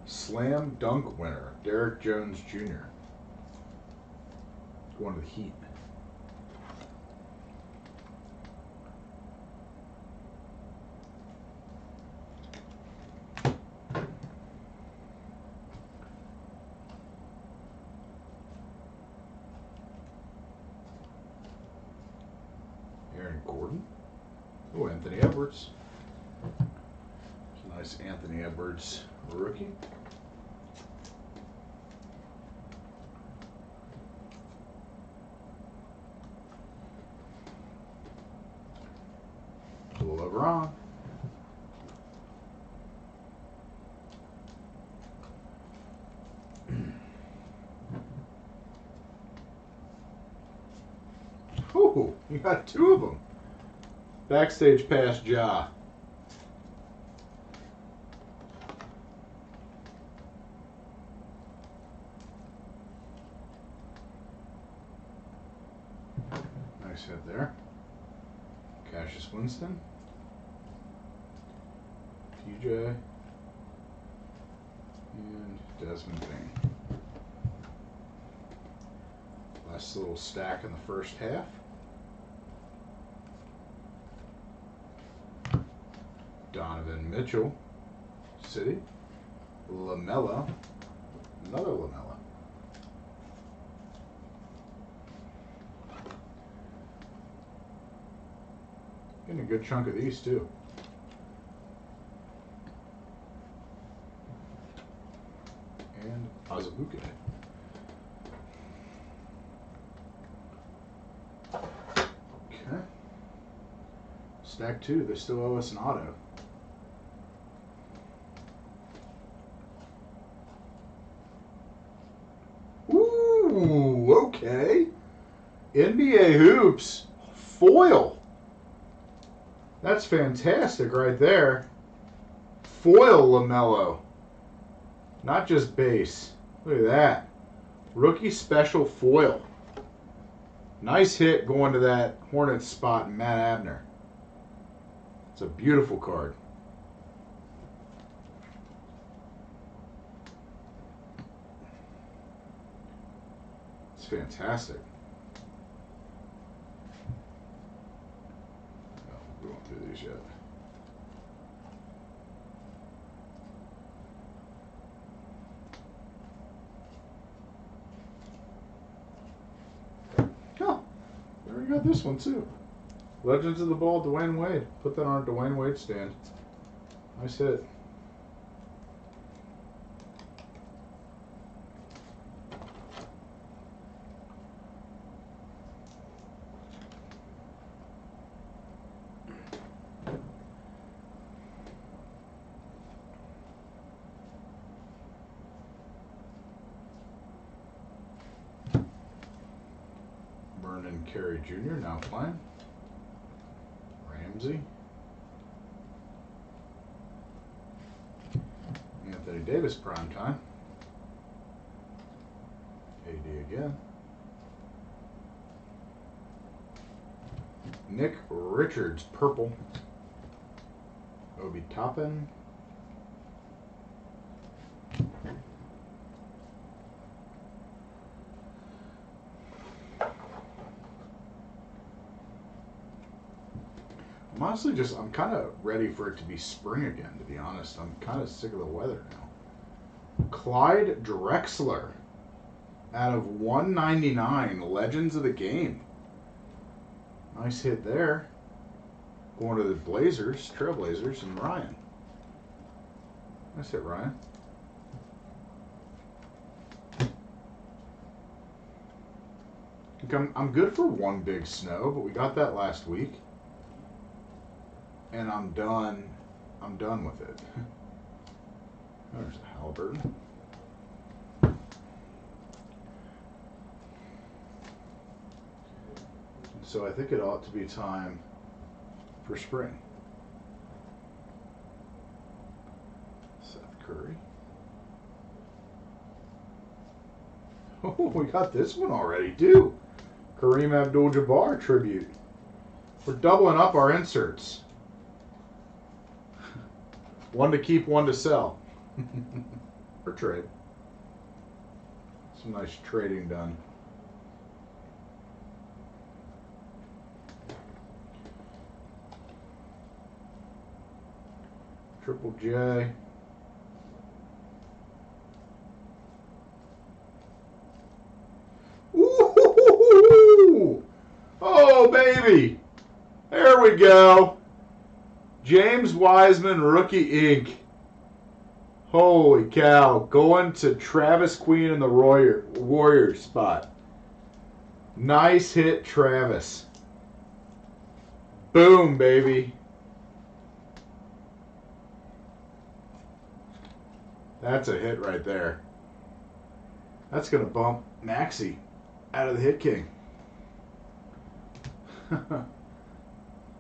Slam dunk winner, Derek Jones Jr. Going to the Heat. Aaron Gordon. Oh, Anthony Edwards. Nice Anthony Edwards rookie. Pull over on. Oh, you got 2 of them. Backstage pass, Ja. Nice hit there. Cassius Winston. TJ. And Desmond Bain. Last little stack in the first half. Donovan Mitchell, City, LaMelo, another LaMelo. Getting a good chunk of these too. And Azubuike. Okay. Stack 2, they still owe us an auto. Ooh, okay. NBA Hoops foil. That's fantastic right there. Foil LaMelo. Not just base. Look at that. Rookie special foil. Nice hit going to that Hornets spot in Matt Abner. It's a beautiful card. It's fantastic. No, we won't do these yet. Oh, we already got this one too. Legends of the Ball, Dwayne Wade. Put that on a Dwayne Wade stand. Nice hit. Vernon Carey Jr. now playing. Ramsey. Anthony Davis prime time. AD again. Nick Richards purple. Obi Toppin. I'm honestly I'm kind of ready for it to be spring again, to be honest. I'm kind of sick of the weather now. Clyde Drexler out of 199, Legends of the Game. Nice hit there. Going to the Blazers, Trailblazers, and Ryan. Nice hit, Ryan. I'm good for one big snow, but we got that last week. And I'm done. I'm done with it. There's a Halliburton. So I think it ought to be time for spring. Seth Curry. Oh, we got this one already, too. Kareem Abdul-Jabbar tribute. We're doubling up our inserts. One to keep, one to sell. Or trade. Some nice trading done. Triple J. Ooh! Oh, baby! There we go. James Wiseman, Rookie Ink. Holy cow. Going to Travis Queen in the Warriors spot. Nice hit, Travis. Boom, baby. That's a hit right there. That's going to bump Maxey out of the hit king.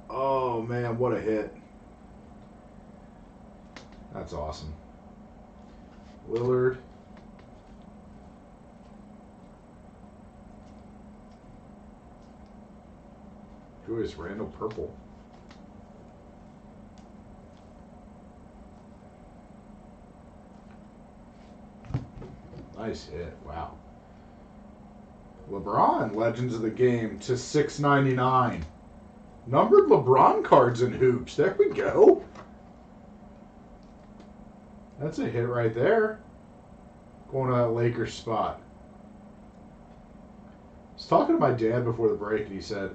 Oh, man, what a hit. That's awesome. Lillard. Julius Randle, purple. Nice hit. Wow. LeBron, Legends of the Game to 699. Numbered LeBron cards and hoops. There we go. That's a hit right there. Going to that Lakers spot. I was talking to my dad before the break, and he said,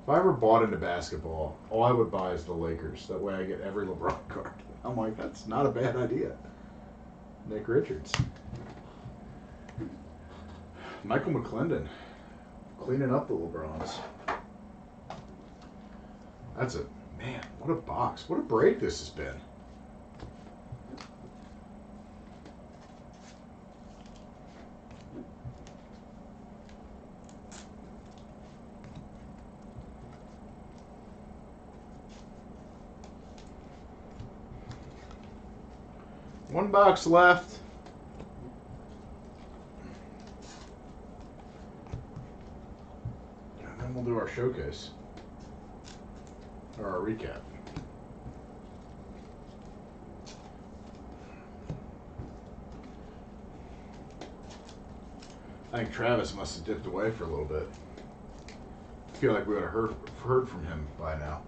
if I ever bought into basketball, all I would buy is the Lakers. That way I get every LeBron card. I'm like, that's not a bad idea. Nick Richards. Michael McClendon. Cleaning up the LeBrons. That's a, man, what a box. What a break this has been. One box left. And then we'll do our showcase. Or our recap. I think Travis must have dipped away for a little bit. I feel like we would have heard from him by now.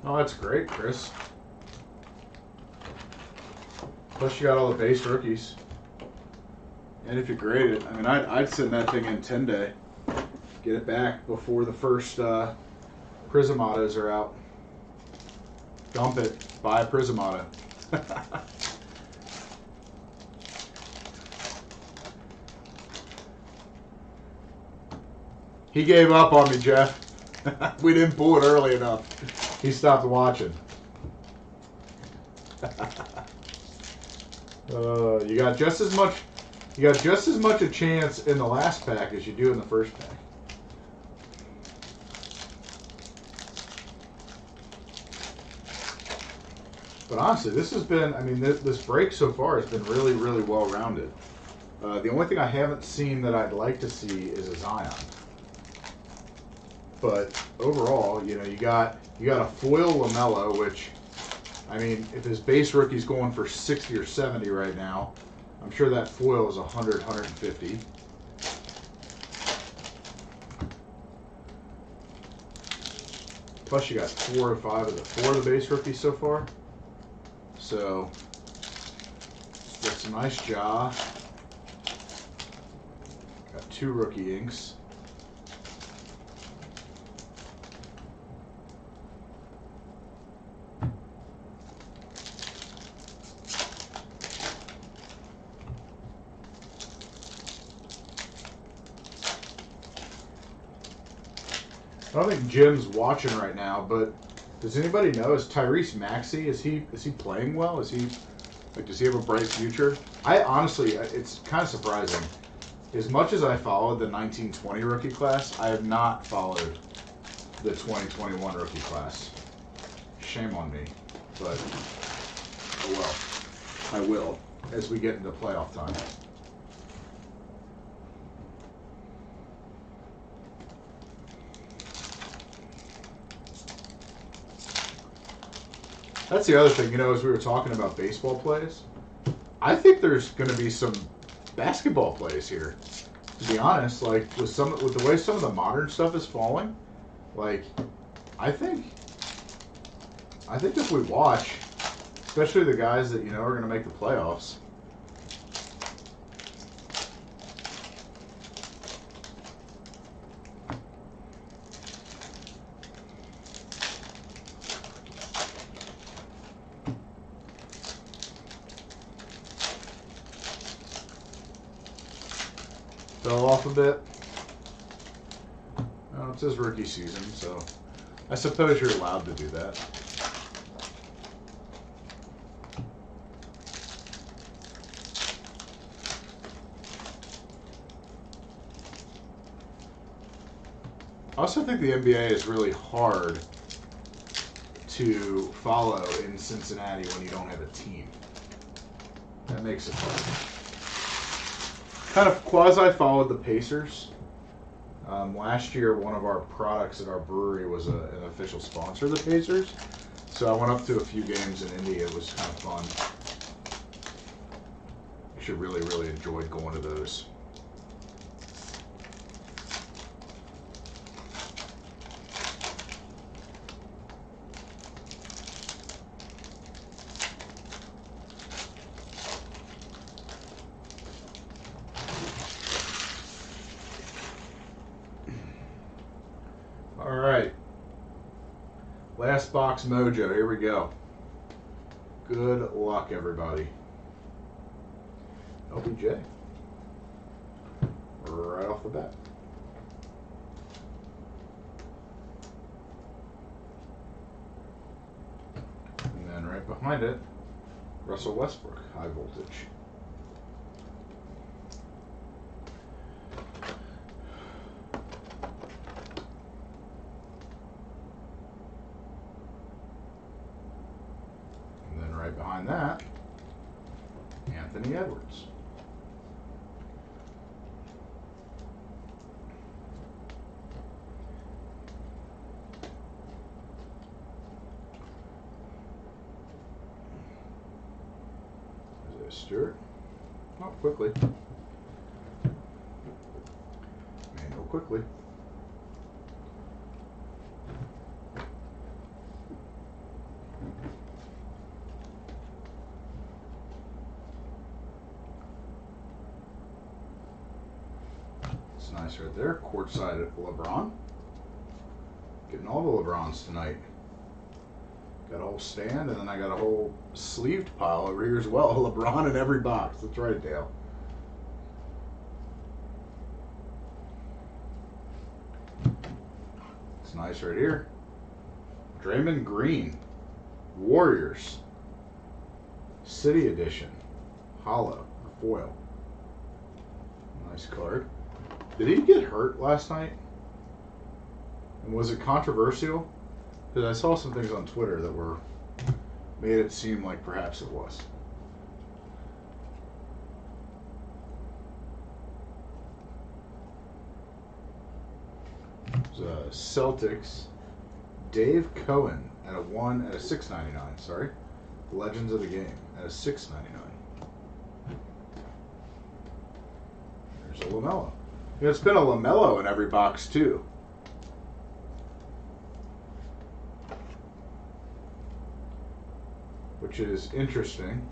Oh, that's great, Chris. Plus you got all the base rookies. And if you grade it, I mean, I'd send that thing in 10-day. Get it back before the first Prism autos are out. Dump it. Buy a Prism auto. He gave up on me, Jeff. We didn't pull it early enough. He stopped watching. You got just as much. You got just as much a chance in the last pack as you do in the first pack. But honestly, this has been. I mean, this break so far has been really, really well rounded. The only thing I haven't seen that I'd like to see is a Zion. But overall, you know, you got a foil LaMelo, which I mean, if his base rookie's going for 60 or 70 right now, I'm sure that foil is 100, 150. Plus, you got 4 or 5 of the base rookies so far. So, that's a nice job. Got 2 rookie inks. I don't think Jim's watching right now, but does anybody know, is Tyrese Maxey, is he playing well? Does he have a bright future? I honestly, it's kind of surprising. As much as I followed the 1920 rookie class, I have not followed the 2021 rookie class. Shame on me, but oh well. I will as we get into playoff time. That's the other thing, as we were talking about baseball plays, I think there's going to be some basketball plays here. To be honest, like with the way some of the modern stuff is falling, like I think if we watch, especially the guys that are going to make the playoffs. Fell off a bit. Well, it's his rookie season, so I suppose you're allowed to do that. I also think the NBA is really hard to follow in Cincinnati when you don't have a team. That makes it hard. Kind of quasi-followed the Pacers. Last year, one of our products at our brewery was an official sponsor of the Pacers. So I went up to a few games in Indy. It was kind of fun. Actually really, really enjoyed going to those. All right. Last box mojo. Here we go. Good luck, everybody. LBJ. Right off the bat. And then right behind it, Russell Westbrook, high voltage. Right behind that, Anthony Edwards. Isaiah Stewart. Oh, quickly. Manuel quickly. Nice right there. Courtside at LeBron. Getting all the LeBrons tonight. Got a whole stand, and then I got a whole sleeved pile over here as well. LeBron in every box. That's right, Dale. It's nice right here. Draymond Green. Warriors. City Edition. Hollow. Or foil. Nice card. Did he get hurt last night? And was it controversial? Because I saw some things on Twitter that made it seem like perhaps it was. It was Celtics. Dave Cohen at a $6.99. Sorry. Legends of the Game at a $6.99. There's a LaMelo. You know, it's been a LaMelo in every box too. Which is interesting.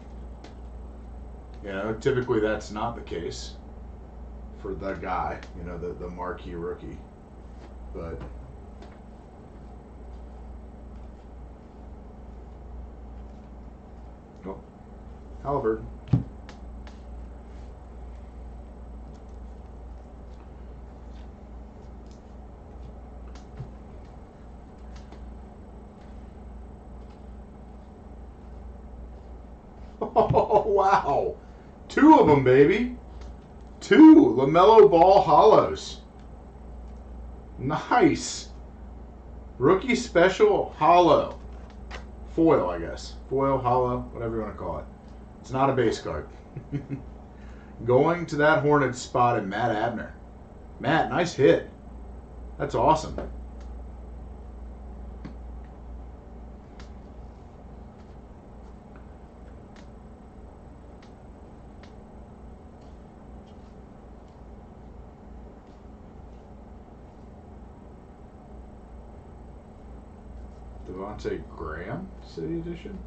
You know, typically that's not the case for the guy, you know, the marquee rookie. But oh, Halliburton. Oh, wow. 2 of them, baby. 2 LaMelo Ball hollows. Nice. Rookie special hollow. Foil, I guess. Foil, hollow, whatever you want to call it. It's not a base card. Going to that Hornets spot in Matt Abner. Matt, nice hit. That's awesome. Devontae Graham, City Edition.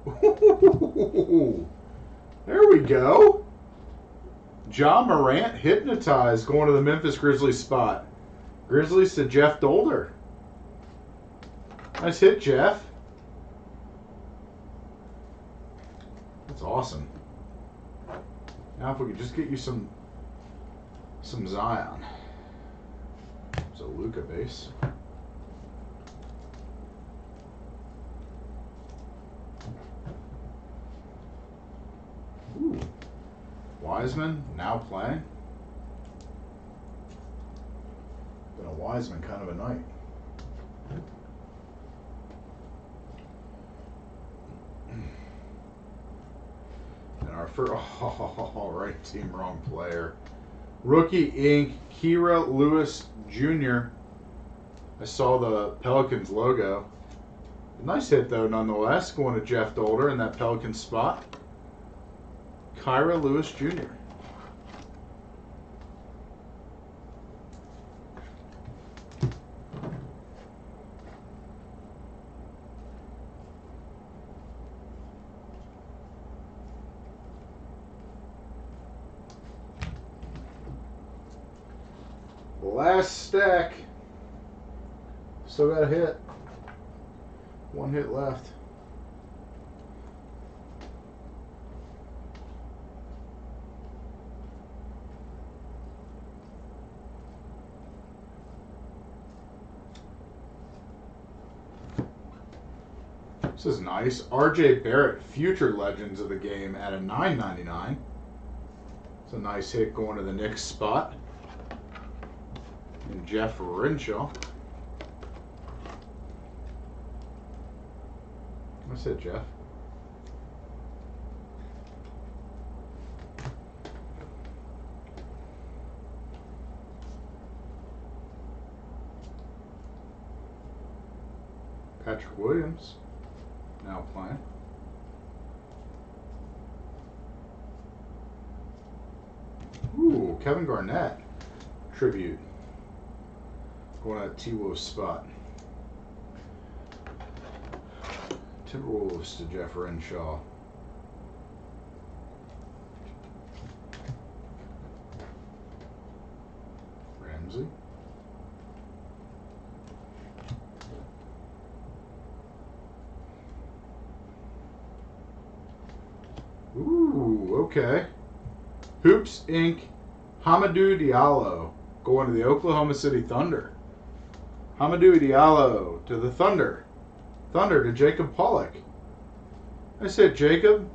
Ooh, there we go. John Morant hypnotized going to the Memphis Grizzlies spot. Grizzlies to Jeff Dolder. Nice hit, Jeff. That's awesome. Now if we could just get you some Zion. It's a Luka base. Ooh. Wiseman now playing. Been a Wiseman kind of a night. And our first, right team, wrong player. Rookie Inc. Kira Lewis Jr. I saw the Pelicans logo. Nice hit though, nonetheless. Going to Jeff Dolder in that Pelican spot. Kyra Lewis Jr. Last stack. Still got a hit. 1 hit left. This is nice. RJ Barrett, future legends of the game at a $9.99. It's a nice hit going to the Knicks spot. And Jeff Renshaw. That's it, Jeff. Patrick Williams now playing. Ooh, Kevin Garnett tribute. Going at T-Wolves spot. Timberwolves to Jeff Renshaw. Ramsey. Ooh, okay. Hoops Inc. Hamidou Diallo going to the Oklahoma City Thunder. Hamidou Diallo to the Thunder. Thunder to Jacob Pollock. I said Jacob.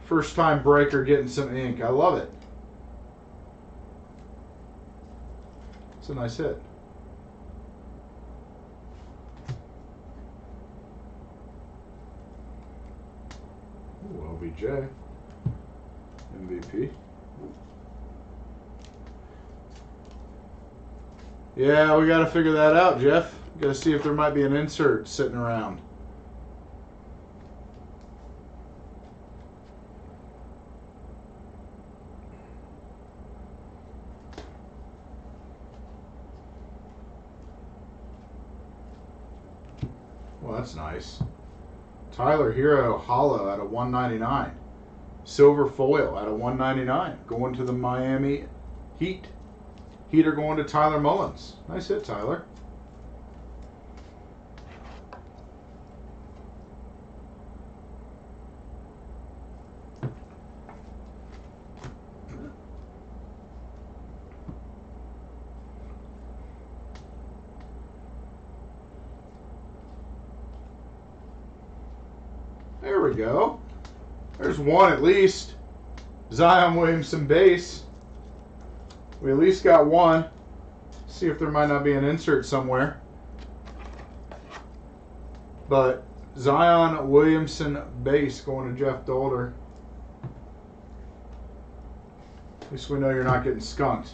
First time breaker getting some ink. I love it. It's a nice hit. Ooh, LBJ. MVP. Yeah, we got to figure that out, Jeff. Got to see if there might be an insert sitting around. Well, that's nice. Tyler Hero Hollow out of 199. Silver foil out of 199. Going to the Miami Heat. Heat are going to Tyler Mullins. Nice hit, Tyler. There we go. There's one at least. Zion Williamson base. We at least got one. See if there might not be an insert somewhere. But Zion Williamson base going to Jeff Dolder. At least we know you're not getting skunked.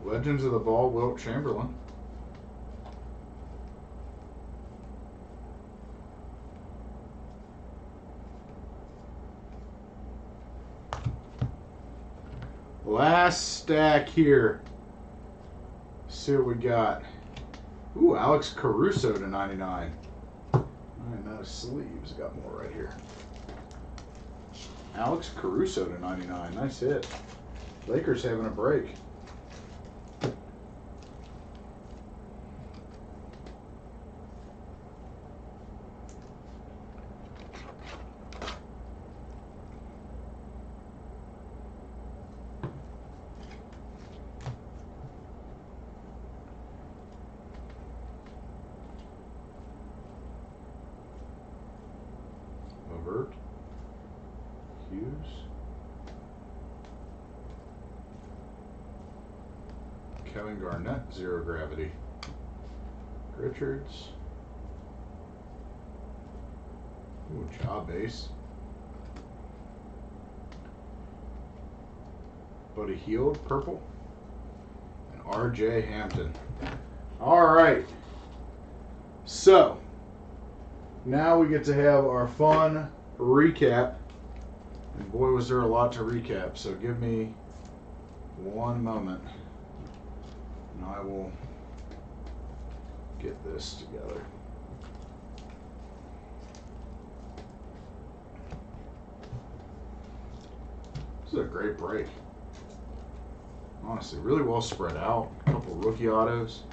Legends of the Ball, Wilt Chamberlain. Last stack here. See what we got. Ooh, Alex Caruso to 99. I'm out of sleeves. Got more right here. Alex Caruso to 99. Nice hit. Lakers having a break. Levert, Hughes, Kevin Garnett, zero gravity, Richards, ooh, job base, Buddy Hield, purple, and R.J. Hampton. All right, so now we get to have our fun recap. And boy, was there a lot to recap. So give me one moment and I will get this together. This is a great break. Honestly, really well spread out. A couple rookie autos.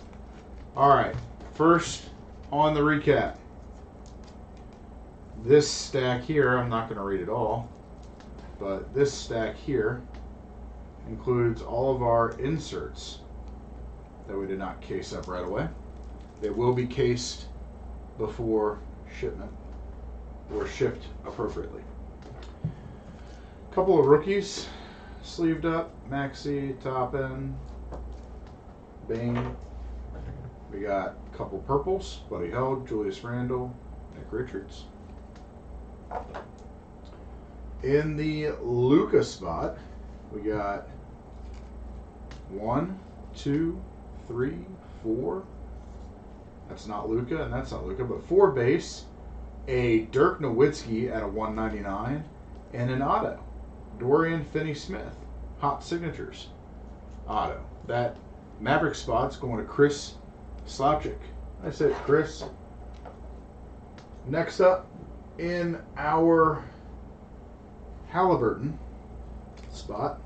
All right, first on the recap. This stack here, I'm not going to read it all, but this stack here includes all of our inserts that we did not case up right away. They will be cased before shipment or shipped appropriately. A couple of rookies sleeved up. Maxey, Toppin, Bing. We got a couple purples. Buddy Held, Julius Randle, Nick Richards. In the Luka spot, we got 1, 2, 3, 4. That's not Luka, and that's not Luka, but 4 base, a Dirk Nowitzki at a 199, and an auto. Dorian Finney-Smith, hot signatures, auto. That Maverick spot's going to Chris Slavchik. I said Chris. Next up, in our Halliburton spot,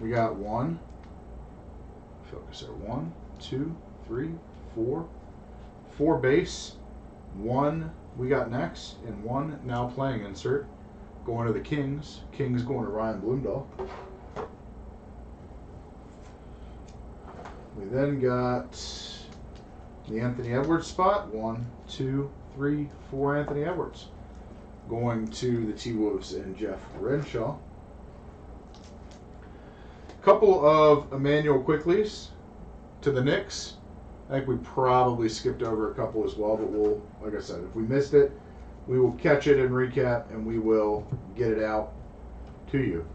we got 1, focus there, 1, 2, 3, 4, 4 base, 1 we got next, and 1 now playing insert, going to the Kings. Kings going to Ryan Bloomdahl. We then got the Anthony Edwards spot, 1, 2, 3, 4 Anthony Edwards. Going to the T-Wolves and Jeff Renshaw. A couple of Emmanuel Quickleys to the Knicks. I think we probably skipped over a couple as well, but we'll, like I said, if we missed it, we will catch it and recap, and we will get it out to you.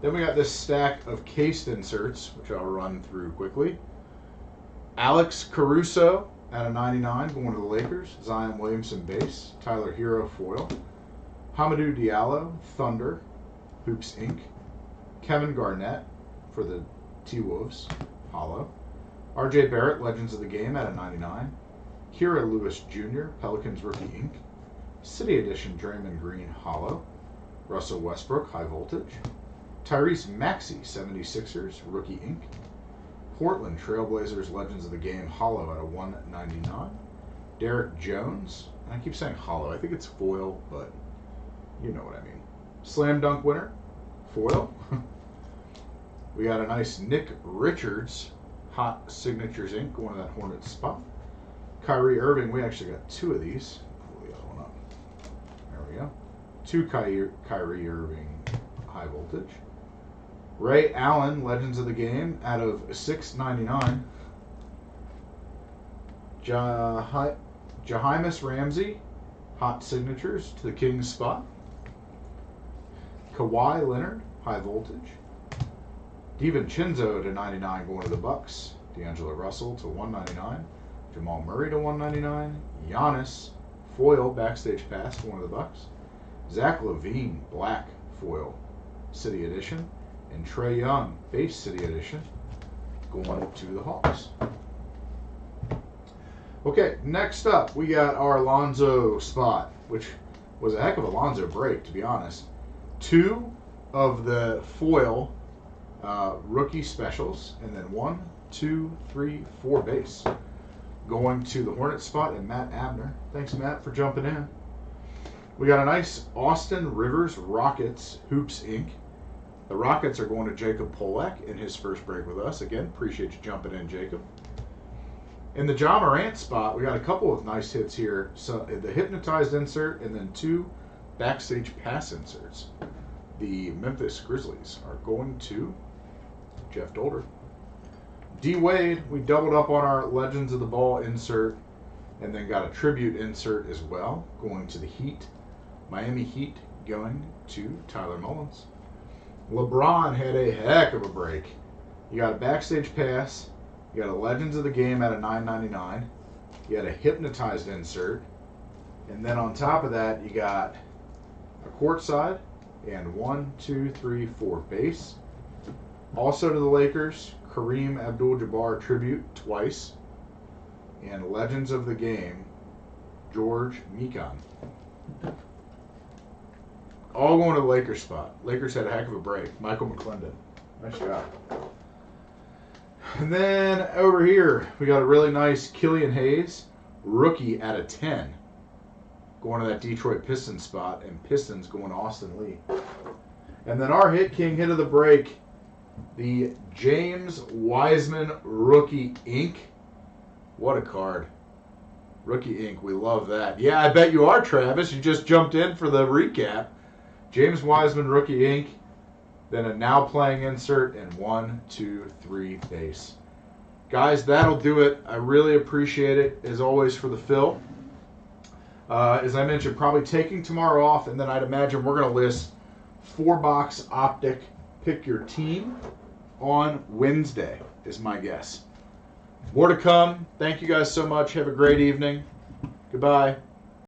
Then we got this stack of cased inserts, which I'll run through quickly. Alex Caruso out of 99 going to the Lakers. Zion Williamson base. Tyler Hero foil. Hamidou Diallo, Thunder, Hoops Inc. Kevin Garnett for the T-Wolves, hollow. RJ Barrett, Legends of the Game out of 99. Kira Lewis Jr., Pelicans Rookie Inc. City Edition Draymond Green, hollow. Russell Westbrook, High Voltage. Tyrese Maxey, 76ers, Rookie Inc. Portland Trailblazers, Legends of the Game, hollow out of 199. Derek Jones, and I keep saying hollow, I think it's foil, but you know what I mean. Slam Dunk winner, foil. We got a nice Nick Richards, Hot Signatures Inc., going to that Hornets spot. Kyrie Irving, we actually got two of these. Pull the other one up. There we go. Two Kyrie Irving, High Voltage. Ray Allen, Legends of the Game, out of 699. Jahimus Ramsey, Hot Signatures to the Kings spot. Kawhi Leonard, High Voltage. DiVincenzo to 99 going to the Bucks. D'Angelo Russell to 199. Jamal Murray to 199. Giannis, foil, backstage pass to one of the Bucks. Zach LaVine, black, foil, City Edition. And Trae Young, base City Edition, going to the Hawks. Okay, next up, we got our Lonzo spot, which was a heck of a Lonzo break, to be honest. Two of the foil rookie specials, and then 1, 2, 3, 4 base. Going to the Hornet spot and Matt Abner. Thanks, Matt, for jumping in. We got a nice Austin Rivers Rockets Hoops Inc. The Rockets are going to Jacob Polak in his first break with us. Again, appreciate you jumping in, Jacob. In the Ja Morant spot, we got a couple of nice hits here. So the hypnotized insert and then 2 backstage pass inserts. The Memphis Grizzlies are going to Jeff Dolder. D Wade, we doubled up on our Legends of the Ball insert and then got a tribute insert as well, going to the Heat. Miami Heat going to Tyler Mullins. LeBron had a heck of a break. You got a backstage pass. You got a Legends of the Game out of $9.99. You had a hypnotized insert. And then on top of that, you got a courtside and 1, 2, 3, 4 base. Also to the Lakers, Kareem Abdul-Jabbar tribute twice. And Legends of the Game, George Mikan. All going to the Lakers spot. Lakers had a heck of a break. Michael McClendon. Nice job. And then over here, we got a really nice Killian Hayes, rookie out of 10. Going to that Detroit Pistons spot, and Pistons going to Austin Lee. And then our hit king hit of the break, the James Wiseman Rookie Inc. What a card. Rookie Inc. We love that. Yeah, I bet you are, Travis. You just jumped in for the recap. James Wiseman, Rookie Inc., then a now playing insert, and 1, 2, 3 base. Guys, that'll do it. I really appreciate it, as always, for the fill. As I mentioned, probably taking tomorrow off, and then I'd imagine we're going to list 4-box Optic Pick Your Team on Wednesday, is my guess. More to come. Thank you guys so much. Have a great evening. Goodbye.